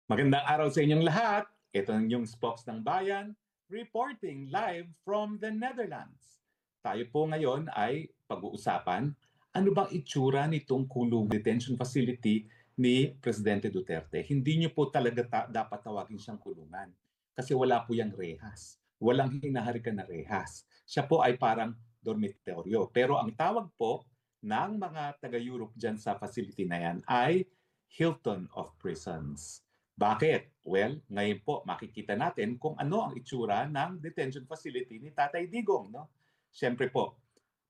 Magandang araw sa inyong lahat. Ito ang inyong Spokes ng Bayan, reporting live from the Netherlands. Tayo po ngayon ay pag-uusapan ano bang itsura nitong kulong detention facility ni Presidente Duterte. Hindi niyo po talaga dapat tawagin siyang kulungan kasi wala po yang rehas. Walang hinaharikan na rehas. Siya po ay parang dormitoryo. Pero ang tawag po ng mga taga-Europe dyan sa facility na yan ay Hilton of Prisons. Bakit? Well, ngayon po makikita natin kung ano ang itsura ng detention facility ni Tatay Digong. No? Siyempre po,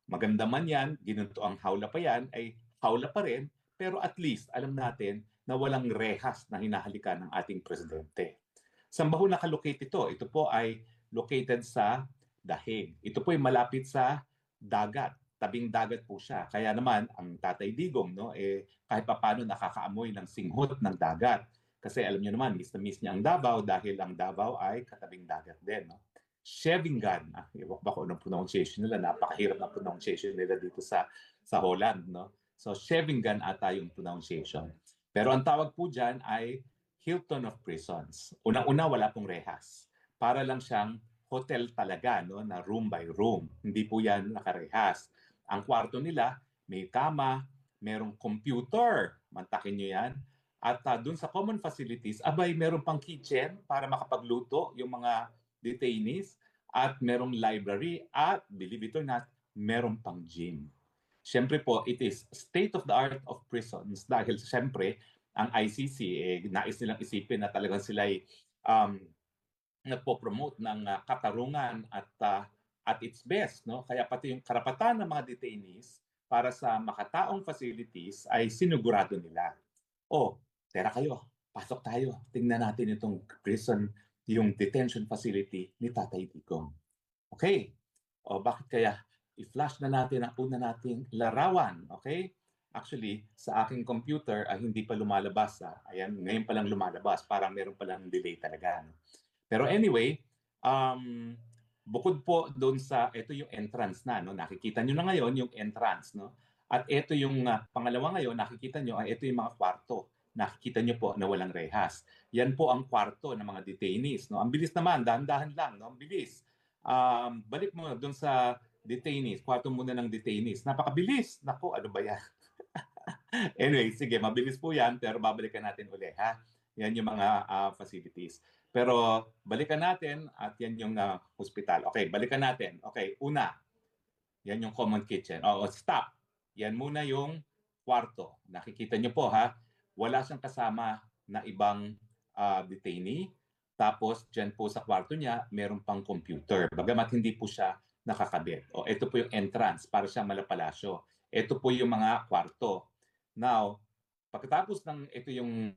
maganda man yan, ginunto ang hawla pa yan, ay hawla pa rin, pero at least alam natin na walang rehas na hinahalikan ng ating presidente. Saan ba ho nakalocate ito? Ito po ay located sa Dahig. Ito po ay malapit sa dagat. Tabing dagat po siya. Kaya naman, ang Tatay Digong, no, kahit paano nakakaamoy ng singhot ng dagat. Kasi alam niyo naman, miss na miss niya ang Davao dahil ang Davao ay katabing dagat din. No? Scheveningen, iwak ba ko anong pronunciation nila, napakahirap na pronunciation nila dito sa Holland. No? So Scheveningen ata yung pronunciation. Pero ang tawag po dyan ay Hilton of Prisons. Unang-una, wala pong rehas. Para lang siyang hotel talaga, no, na room by room. Hindi po yan nakarehas. Ang kwarto nila, may kama, merong computer, mantakin nyo yan, at dun sa common facilities, abay, meron pang kitchen para makapagluto yung mga detainees at merong library at, believe it or not, meron pang gym. Siyempre po, it is state of the art of prisons dahil siyempre, ang ICC, nais nilang isipin na talagang sila ay nagpo-promote ng katarungan at its best. No? Kaya pati yung karapatan ng mga detainees para sa makataong facilities ay sinugurado nila. Tera kayo, pasok tayo. Tingnan natin itong prison, yung detention facility ni Tatay Digong. Okay. Bakit kaya i-flash na natin ang una nating larawan. Okay? Actually, sa aking computer ay hindi pa lumalabas. Ayan, ngayon pa lang lumalabas. Parang meron pa lang delay talaga. No? Pero anyway, bukod po doon sa, ito yung entrance na. No? Nakikita nyo na ngayon yung entrance. No? At ito yung pangalawa ngayon, nakikita nyo, ito yung mga kwarto. Nakikita nyo po na walang rehas. Yan po ang kwarto ng mga detainees. No? Ang bilis naman, dahan-dahan lang. No? Ang bilis. Balik mo doon sa detainees. Kwarto muna ng detainees. Napakabilis. Naku, ano ba yan? Anyway, sige, mabilis po yan, pero babalikan natin uli. Ha? Yan yung mga facilities. Pero balikan natin at yan yung hospital. Okay, balikan natin. Okay, una, yan yung common kitchen. Stop. Yan muna yung kwarto. Nakikita nyo po ha, wala siyang kasama na ibang detainee. Tapos dyan po sa kwarto niya, meron pang computer. Bagamat hindi po siya nakakabit. Ito po yung entrance para siyang malapalasyo. Ito po yung mga kwarto. Now, pagkatapos ng ito yung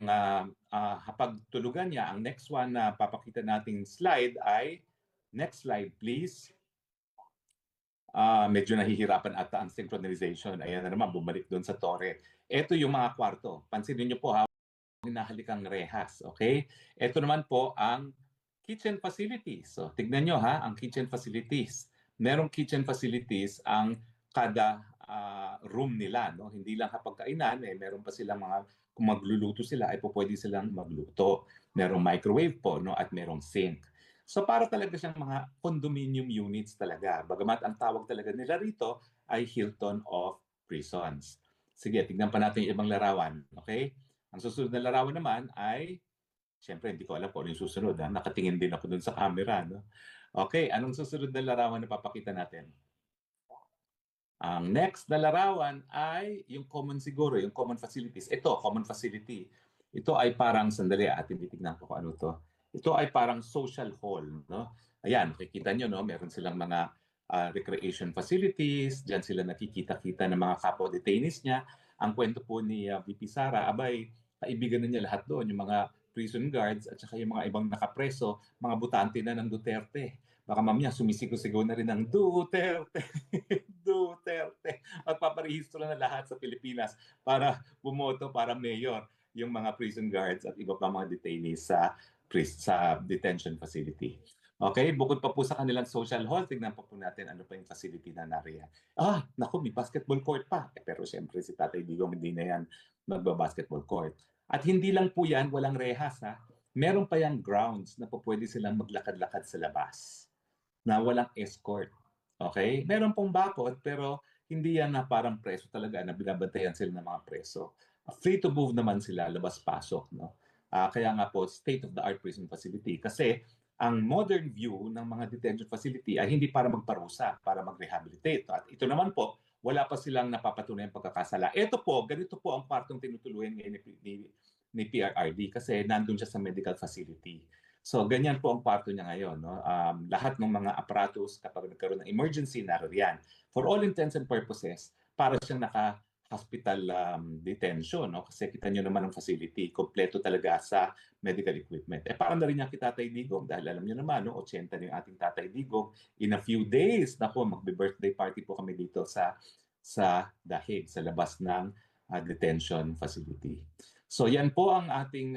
hapagtulugan niya, ang next one na papakita nating slide ay, next slide please. Medyo nahihirapan ata ang synchronization. Ayan na naman, bumalik doon sa tore. Ito yung mga kwarto. Pansinin niyo po ha, hinahalikang rehas. Okay? Ito naman po ang kitchen facilities. So, tignan nyo ha, ang kitchen facilities. Merong kitchen facilities ang kada room nila. No? Hindi lang hapagkainan, meron pa silang mga, kung magluluto sila, ay po pwede silang magluto. Merong microwave po, no? At merong sink. So para talaga siyang mga condominium units talaga. Bagamat ang tawag talaga nila rito ay Hilton of Prisons. Sige, tignan pa natin yung ibang larawan. Okay? Ang susunod na larawan naman ay, siyempre hindi ko alam kung ano yung susunod. Nakatingin din ako dun sa camera. No? Okay, anong susunod na larawan na papakita natin? Ang next na larawan ay yung common siguro, yung common facilities. Ito, common facility. Ito ay parang, sandali atin titignan ko kung ano to. Ito ay parang social hall. No? Ayan, makikita nyo, no? Meron silang mga recreation facilities. Diyan sila nakikita-kita ng mga kapwa detainees niya. Ang kwento po ni VP Sara, abay, kaibigan na niya lahat doon. Yung mga prison guards at saka yung mga ibang nakapreso, mga butante na ng Duterte. Baka mamaya sumisigaw-sigaw na rin ng Duterte, Duterte. Magpaparehistro na lahat sa Pilipinas para bumoto para mayor yung mga prison guards at iba pa mga detainees sa detention facility. Okay, bukod pa po sa kanilang social hall, tignan pa po natin ano pa yung facility na nariyan. Naku, may basketball court pa. Pero siyempre si Tatay Digong hindi na yan magba-basketball court. At hindi lang po yan, walang rehas ha. meron pa yang grounds na pwede silang maglakad-lakad sa labas na walang escort. Okay? Meron pong bakod pero hindi yan na parang preso talaga na binabantayan sila ng mga preso. Free to move naman sila, labas-pasok. No? Kaya nga po, state-of-the-art prison facility. Kasi ang modern view ng mga detention facility ay hindi para magparusa, para mag-rehabilitate. At ito naman po, wala pa silang napapatunay ang pagkakasala. Ito po, ganito po ang partong tinutuluyan ngayon ni PRRD kasi nandun siya sa medical facility. So ganyan po ang kwarto niya ngayon. No? Lahat ng mga aparatos kapag nagkaroon ng emergency, naroriyan. For all intents and purposes, para siyang naka-hospital detention. No? Kasi kita nyo naman ang facility, kompleto talaga sa medical equipment. Parang na rin niya kita Tatay Digong dahil alam niyo naman, no? 80 na yung ating Tatay Digong. In a few days, nako, magbe-birthday party po kami dito sa The Hague, sa labas ng detention facility. So yan po ang ating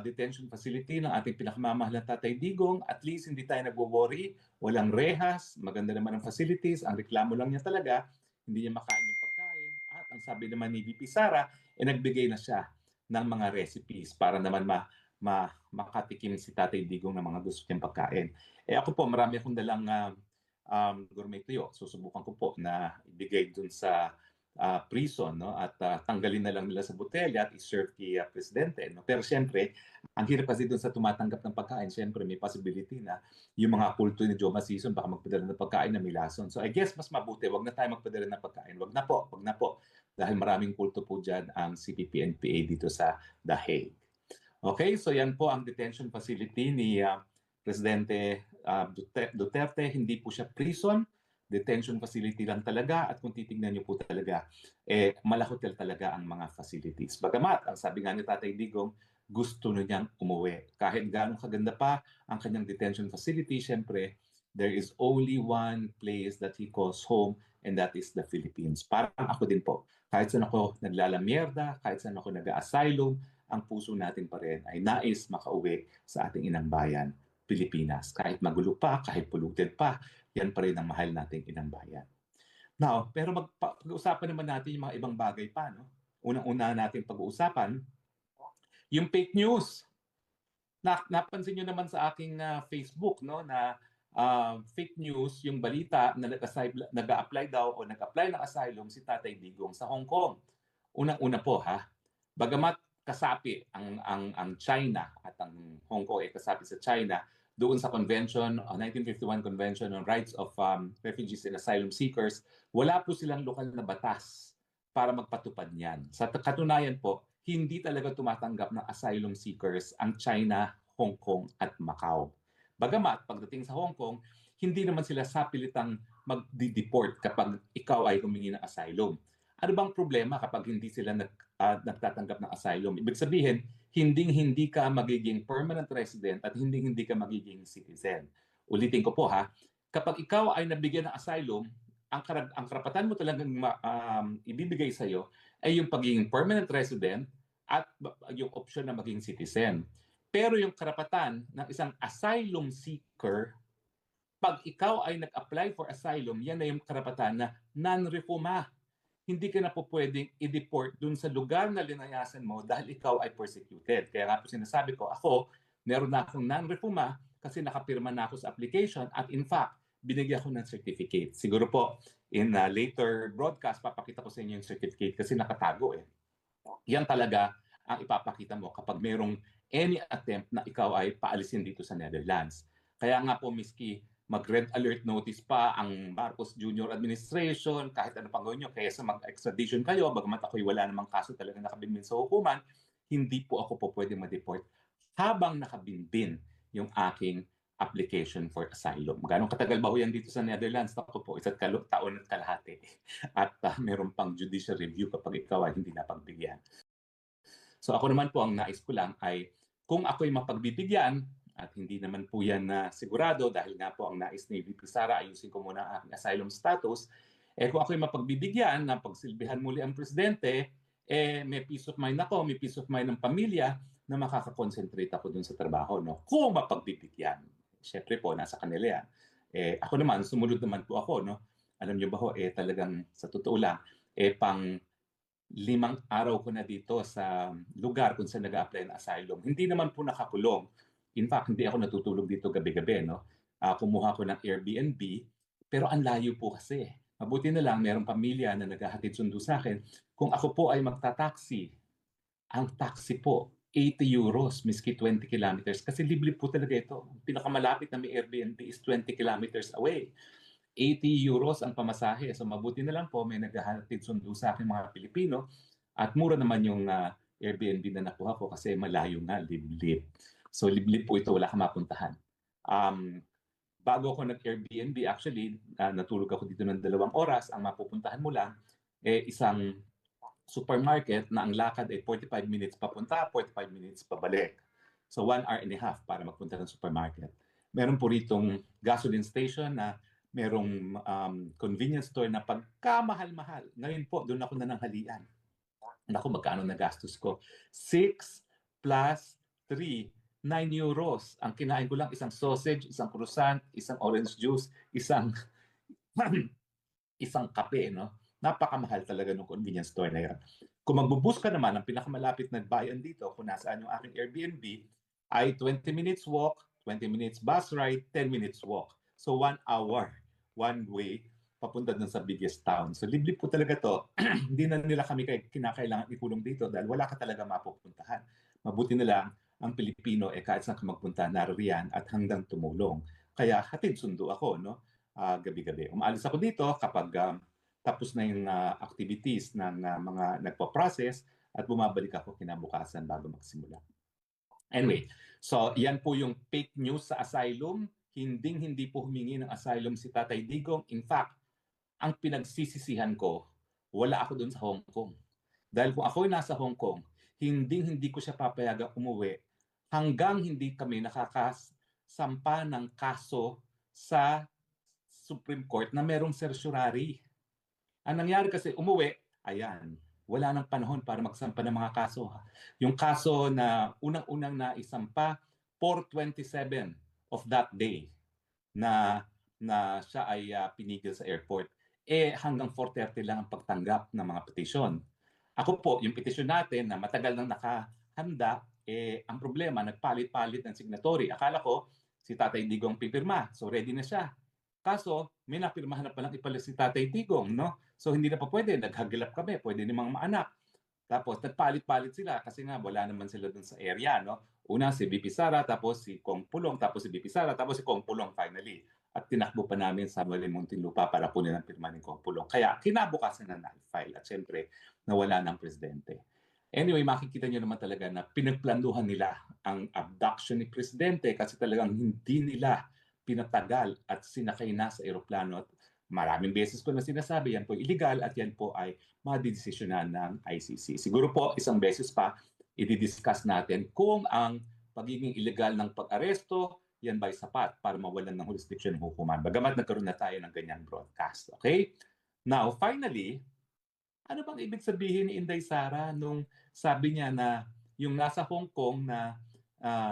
detention facility ng ating pinakamamahal na Tatay Digong. At least hindi tayo nagwo-worry, walang rehas, maganda naman ang facilities. Ang reklamo lang niya talaga, hindi niya makain yung pagkain. At ang sabi naman ni VP Sara, nagbigay na siya ng mga recipes para naman makatikim si Tatay Digong ng mga gusto niyang pagkain. Ako po, marami akong dalang gourmet tuyo. Susubukan ko po na ibigay dun sa prison, no? At tanggalin na lang nila sa botelya at i-serve kay presidente. No? Pero siyempre, ang hirap kasi doon sa tumatanggap ng pagkain, siyempre may possibility na yung mga kulto ni Joma Season baka magpadala ng pagkain na may lason. So I guess mas mabuti, wag na tayo magpadala ng pagkain. Wag na po. Dahil maraming kulto po dyan ang CPP-NPA dito sa The Hague. Okay, so yan po ang detention facility ni Presidente Duterte. Hindi po siya prison, detention facility lang talaga. At kung titingnan niyo po talaga, malahotel talaga ang mga facilities. Bagamat, ang sabi nga ni Tatay Digong, gusto niyang umuwi. Kahit gano'ng kaganda pa ang kanyang detention facility, syempre, there is only one place that he calls home, and that is the Philippines. Parang ako din po. Kahit saan ako naglalamierda, kahit saan ako nag-asylum, ang puso natin pa rin ay nais makauwi sa ating inang bayan, Pilipinas. Kahit magulo pa, kahit polluted pa, yan pa rin ang mahal nating inang bayan. Now, pero pag-uusapan naman natin yung mga ibang bagay pa. No? Unang-una natin pag-uusapan, yung fake news. Napansin nyo naman sa aking Facebook, no, na fake news, yung balita na nag-apply daw o nag-apply ng asylum si Tatay Digong sa Hong Kong. Unang-una po ha, bagamat kasapi ang China at ang Hong Kong ay kasapi sa China doon sa convention, 1951 Convention on Rights of Refugees and Asylum Seekers, wala po silang lokal na batas para magpatupad niyan. Sa katunayan po, hindi talaga tumatanggap ng asylum seekers ang China, Hong Kong at Macau. Bagamat pagdating sa Hong Kong, hindi naman sila sapilitang mag-deport kapag ikaw ay humingi ng asylum. Ano bang problema kapag hindi sila nagtatanggap ng asylum? Ibig sabihin, hindi ka magiging permanent resident at hindi ka magiging citizen. Ulitin ko po ha, kapag ikaw ay nabigyan ng asylum, ang karapatan mo talagang ibibigay sa iyo ay yung pagiging permanent resident at yung option na maging citizen. Pero yung karapatan ng isang asylum seeker, pag ikaw ay nag-apply for asylum, yan na yung karapatan na non-refoulement. Hindi ka na po pwedeng i-deport dun sa lugar na linayasan mo dahil ikaw ay persecuted. Kaya nga po sinasabi ko, ako, meron na akong non-refoulement kasi nakapirma na ako sa application at in fact, binigyan ko ng certificate. Siguro po, in a later broadcast, papakita ko sa inyo yung certificate kasi nakatago eh. Yan talaga ang ipapakita mo kapag merong any attempt na ikaw ay paalisin dito sa Netherlands. Kaya nga po, miski mag-red alert notice pa ang Marcos Jr. administration, kahit ano pang gawin nyo, kaya sa mag-extradition kayo, bagamat ako'y wala namang kaso talaga nakabinbin sa hukuman, hindi po ako po pwede ma-deport habang nakabinbin yung aking application for asylum. Ganong katagal ba ho yan dito sa Netherlands? Ako po, isa't taon at kalahati. At meron pang judicial review kapag ikaw ay hindi napagbigyan. So ako naman po, ang nais ko lang ay kung ako'y mapagbibigyan, at hindi naman po yan sigurado dahil nga po ang nais ni VP Sara, ayusin ko muna ang aking asylum status, kung ako'y mapagbibigyan na pagsilbihan muli ang presidente, may peace of mind ako, may peace of mind ng pamilya na makakakonsentrate ako dun sa trabaho. No? Kung mapagbibigyan. Siyempre po, nasa kanila yan. Ako naman, sumunod naman po ako. No? Alam niyo ba ho, talagang sa totoo lang, pang 5 araw ko na dito sa lugar kung saan nag-a-apply ng asylum. Hindi naman po nakakulong. In fact, hindi ako natutulog dito gabi-gabi, no? Kumuha ko ng Airbnb, pero ang layo po kasi. Mabuti na lang merong pamilya na naghahatid sundo sa akin. Kung ako po ay magta-taxi, ang taxi po, €80 miski 20 kilometers. Kasi libre po talaga ito. Ang pinakamalapit na may Airbnb is 20 kilometers away. €80 ang pamasahe. So mabuti na lang po may naghahatid sundo sa akin mga Pilipino at mura naman yung Airbnb na nakuha ko kasi malayo nga, liblib. So liblib po ito, wala kang mapuntahan. Um, Bago ako nag-Airbnb, actually, natulog ako dito ng 2 oras. Ang mapupuntahan mo lang, isang supermarket na ang lakad ay 45 minutes papunta, 45 minutes pabalik. So 1 hour and a half para magpunta ng supermarket. Meron po ritong gasoline station na merong convenience store na pagkamahal-mahal. Ngayon po, doon ako nananghalian. Naku, magkano na gastos ko? 6 plus 3, €9. Ang kinain ko lang isang sausage, isang croissant, isang orange juice, isang isang kape, no? Napakamahal talaga ng convenience store na yan. Kung magbubus ka naman, ang pinakamalapit na bayan dito, kung nasaan yung aking Airbnb, ay 20 minutes walk, 20 minutes bus ride, 10 minutes walk. So 1 hour, one way, papunta dun sa biggest town. So liblib po talaga to. Hindi na nila kami kinakailangan ikulong dito dahil wala ka talaga mapupuntahan. Mabuti na lang, ang Pilipino kahit saan ka magpunta, naririyan at hanggang tumulong. Kaya hatid sundo ako, no? Gabi-gabi. Umaalis ako dito kapag tapos na yung activities ng mga nagpo-process at bumabalik ako kinabukasan bago magsimula. Anyway, so yan po yung fake news sa asylum. Hindi po humingi ng asylum si Tatay Digong. In fact, ang pinagsisisihan ko, wala ako doon sa Hong Kong. Dahil kung ako'y nasa Hong Kong, hindi ko siya papayagang umuwi hanggang hindi kami nakakasampa ng kaso sa Supreme Court na merong certiorari. Ang nangyari kasi umuwi, ayan, wala nang panahon para magsampa ng mga kaso. Yung kaso na unang-unang naisampa, 4:27 of that day na siya ay pinigil sa airport. Hanggang 4:30 lang ang pagtanggap ng mga petisyon. Ako po, yung petisyon natin na matagal nang nakahanda, ang problema, nagpalit-palit ng signatory. Akala ko, si Tatay Digong pipirma. So ready na siya. Kaso, may napirmahan na palang ipalit si Tatay Digong, no? So hindi na pa pwede, naghagilap kami, pwede namang maanak. Tapos nagpalit-palit sila kasi nga wala naman sila dun sa area, no? Una si VP Sara, tapos si Kong Pulong, tapos si VP Sara, tapos si Kong Pulong finally. At tinakbo pa namin sa Muntinlupa para kunin ang pirma ni Kong Pulong. Kaya kinabukasan na na-file at syempre nawala ng presidente. Anyway, makikita niyo naman talaga na pinagplanuhan nila ang abduction ni presidente kasi talagang hindi nila pinatagal at sinakay na sa eroplano. At maraming beses ko na sinasabi, yan po illegal at yan po ay madidesisyonan ng ICC. Siguro po isang beses pa i-discuss natin kung ang pagiging illegal ng pag-aresto, yan ba'y sapat para mawalan ng jurisdiction ng hukuman. Bagamat nagkaroon na tayo ng ganyang broadcast. Okay? Now, finally, ano bang ibig sabihin ni Inday Sara nung sabi niya na yung nasa Hong Kong na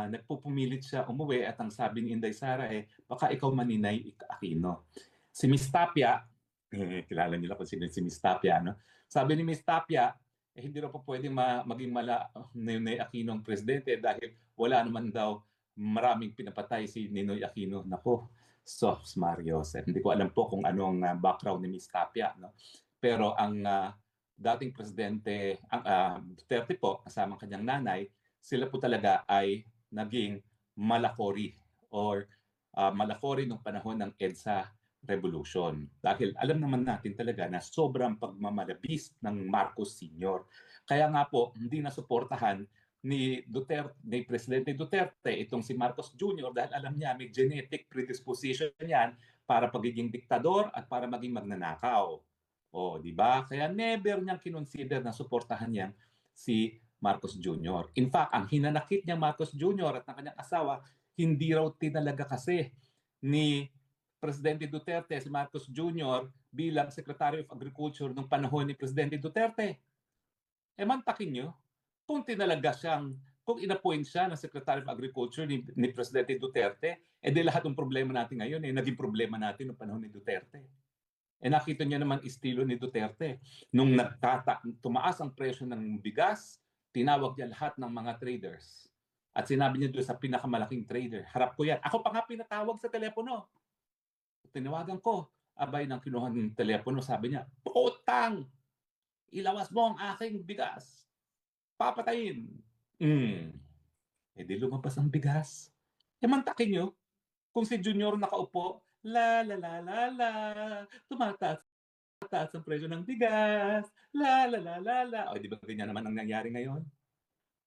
nagpupumilit siya umuwi at ang sabi ni Inday Sara baka ikaw maninay Aquino. Si Miss Tapia, kilala niyo lang kung sino si Miss Tapia, no? Sabi ni Miss Tapia, hindi raw po pwedeng maging Ninoy Aquino ang presidente dahil wala naman daw maraming pinapatay si Ninoy Aquino. Nako, sos Mario. Hindi ko alam po kung anong background ni Miss Tapia, no? Pero ang dating presidente, Duterte po, kasama kanyang nanay, sila po talaga ay naging malakori or malakori nung panahon ng EDSA Revolution. Dahil alam naman natin talaga na sobrang pagmamalabis ng Marcos Sr. Kaya nga po, hindi nasuportahan ni Presidente Duterte itong si Marcos Jr. dahil alam niya may genetic predisposition yan para pagiging diktador at para maging magnanakaw. Di ba? Kaya never niyang kinonsider na suportahan niya si Marcos Jr. In fact, ang hinanakit niya Marcos Jr. at ng kanyang asawa, hindi raw tinalaga kasi ni Presidente Duterte si Marcos Jr. bilang Secretary of Agriculture nung panahon ni Presidente Duterte. Mantakin niyo, kung tinalaga siyang, kung inappoint siya ng Secretary of Agriculture ni Presidente Duterte, di lahat ng problema natin ngayon naging problema natin noong panahon ni Duterte. Nakita niyo naman estilo ni Duterte. Nung tumaas ang presyo ng bigas, tinawag niya lahat ng mga traders. At sinabi niya doon sa pinakamalaking trader, harap ko yan. Ako pa nga pinatawag sa telepono. Tinawagan ko. Abay nang kinuha ng telepono, sabi niya, putang! Ilawas mo ang aking bigas. Papatayin. Di lumabas ang bigas. Mantakin niyo, kung si Junior nakaupo, la la la la la, tumataas ang presyo ng bigas, la la la la la. O di ba ganyan naman ang nangyari ngayon?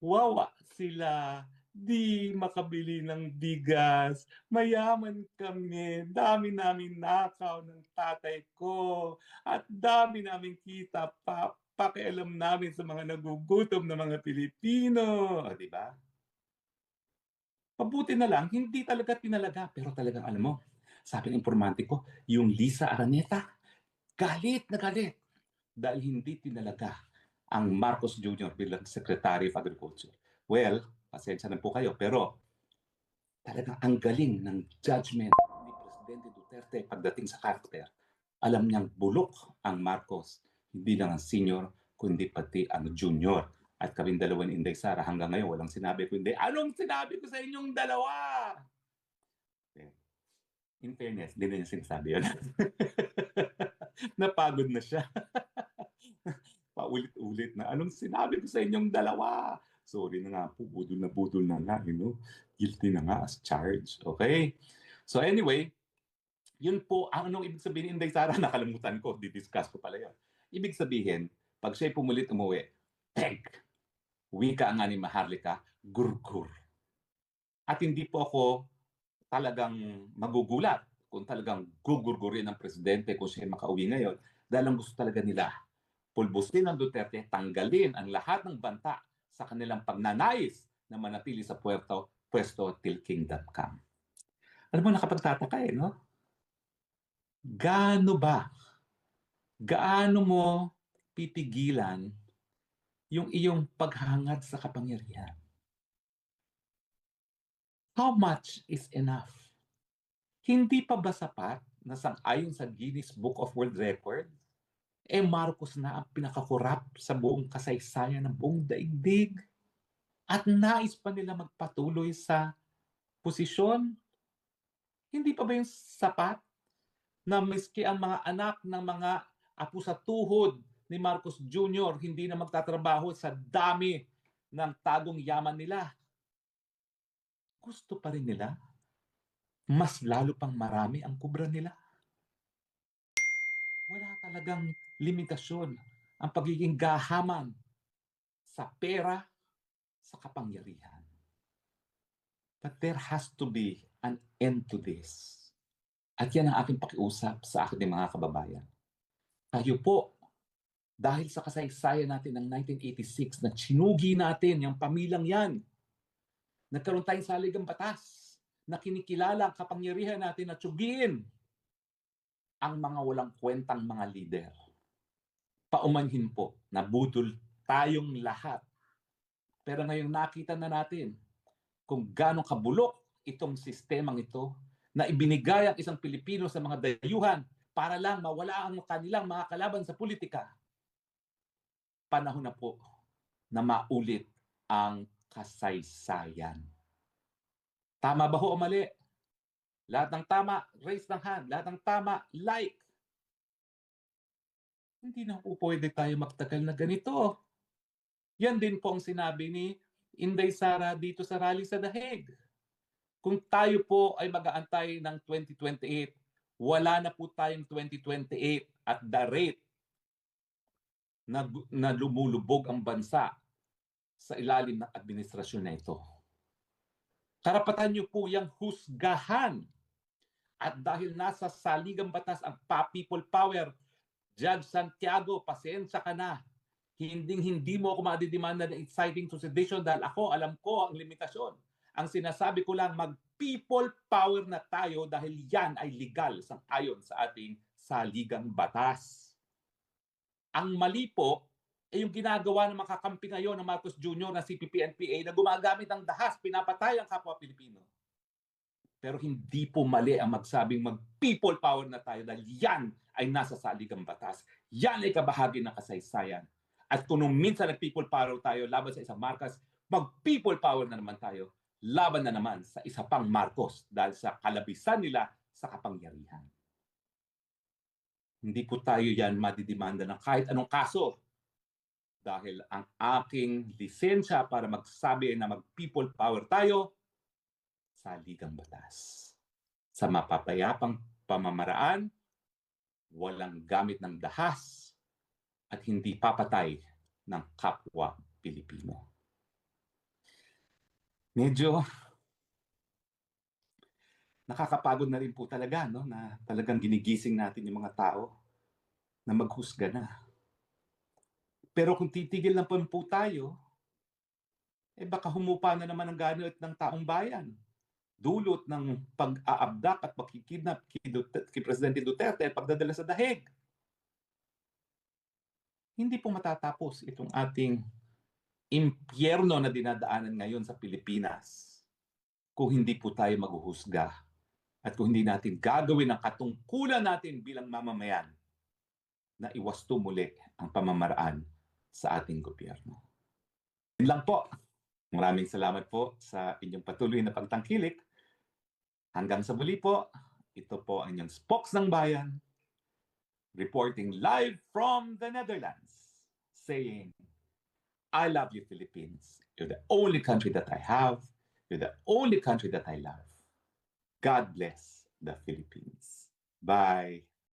Wawa sila, di makabili ng bigas. Mayaman kami, dami namin nakaw ng tatay ko, at dami namin kita pa, pakialam namin sa mga nagugutom na mga Pilipino. O di ba? Mabuti na lang, hindi talaga tinalaga. Pero talagang alam mo, sabi ng informante ko, yung Lisa Araneta, galit na galit dahil hindi tinalaga ang Marcos Jr. bilang Secretary of Agriculture. Well, pasensya na po kayo, pero talagang ang galing ng judgment ni Presidente Duterte pagdating sa character. Alam niyang bulok ang Marcos, hindi lang ang senior, kundi pati ang junior. At kaming dalawa ni Inday Sara hanggang ngayon walang sinabi kundi, anong sinabi ko sa inyong dalawa? In fairness, hindi na niya sinasabi yun. Napagod na siya. Paulit-ulit na, anong sinabi ko sa inyong dalawa? Sorry na nga po, budol na nga, guilty na nga as charged. Okay? So anyway, yun po, anong ibig sabihin ni Inday Sara? Nakalimutan ko, didiscuss ko pala yun. Ibig sabihin, pag siya'y pumulit umuwi, peg! Wika nga ni Maharlika, gurgur. At hindi po ako talagang magugulat kung talagang gugurgurin ng presidente kung siya makauwi ngayon dahil ang gusto talaga nila pulbusin ng Duterte, tanggalin ang lahat ng banta sa kanilang pagnanais na manatili sa pwesto till kingdom come. Alam mo, nakapagtataka no? Gaano mo pipigilan yung iyong paghangad sa kapangyarihan? How much is enough? Hindi pa ba sapat na sang-ayon sa Guinness Book of World Records, Marcos na ang pinakakorap sa buong kasaysayan ng buong daigdig at nais pa nila magpatuloy sa posisyon? Hindi pa ba yung sapat na miski ang mga anak ng mga apo sa tuhod ni Marcos Jr. hindi na magtatrabaho sa dami ng tagong yaman nila? Gusto pa rin nila mas lalo pang marami ang kubra nila. Wala talagang limitasyon ang pagiging gahaman sa pera, sa kapangyarihan. But there has to be an end to this. At yan ang aking pakiusap sa aking mga kababayan. Tayo po, dahil sa kasaysayan natin ng 1986 na sinugi natin yung pamilyang yan, nagkaroon tayong saligang batas na kinikilala ang kapangyarihan natin na tsugiin ang mga walang kwentang mga lider. Paumanhin po, nabudol tayong lahat. Pero ngayong nakita na natin kung gaano kabulok itong sistemang ito na ibinigay ang isang Pilipino sa mga dayuhan para lang mawala ang kanilang mga kalaban sa politika. Panahon na po na maulit ang kasaysayan. Tama ba ho o mali? Lahat ng tama, raise ng hand. Lahat ng tama, like. Hindi na po pwede tayo magtagal na ganito. Yan din po ang sinabi ni Inday Sara dito sa rally sa The Hague. Kung tayo po ay mag-aantay ng 2028, wala na po tayong 2028 at the rate na lumulubog ang bansa sa ilalim ng administrasyon na ito. Karapatan niyo po yung husgahan. At dahil nasa saligang batas ang people power, Judge Santiago, pasensya ka na. Hindi mo ako madidemanda ng inciting to sedition dahil ako, alam ko ang limitasyon. Ang sinasabi ko lang, mag-people power na tayo dahil yan ay legal sang-ayon sa ating saligang batas. Ang mali po ay yung ginagawa ng mga kakampi ngayon ng Marcos Jr. na CPP-NPA na gumagamit ng dahas, pinapatay ang kapwa Pilipino. Pero hindi po mali ang magsabing mag-people power na tayo dahil yan ay nasa saligang batas. Yan ay kabahagi ng kasaysayan. At kung minsan nag-people power tayo laban sa isang Marcos, mag-people power na naman tayo laban na naman sa isa pang Marcos dahil sa kalabisan nila sa kapangyarihan. Hindi po tayo yan madidimanda ng kahit anong kaso dahil ang aking lisensya para magsabi na mag-people power tayo sa ligang batas. Sa mapapayapang pamamaraan, walang gamit ng dahas at hindi papatay ng kapwa Pilipino. Medyo nakakapagod na rin po talaga, no, na talagang ginigising natin yung mga tao na maghusga na. Pero kung titigil lang po tayo, baka humupa na naman ang ganit ng taong bayan. Dulot ng pag-aabdak at pagkikidnap kay Presidente Duterte at pagdadala sa dahig. Hindi po matatapos itong ating impyerno na dinadaanan ngayon sa Pilipinas kung hindi po tayo maghuhusga at kung hindi natin gagawin ang katungkulan natin bilang mamamayan na iwasto muli ang pamamaraan sa ating gobyerno. Yun lang po. Maraming salamat po sa inyong patuloy na pagtangkilik. Hanggang sa muli po, ito po ang inyong Spokes ng Bayan, reporting live from the Netherlands, saying, I love you, Philippines. You're the only country that I have. You're the only country that I love. God bless the Philippines. Bye.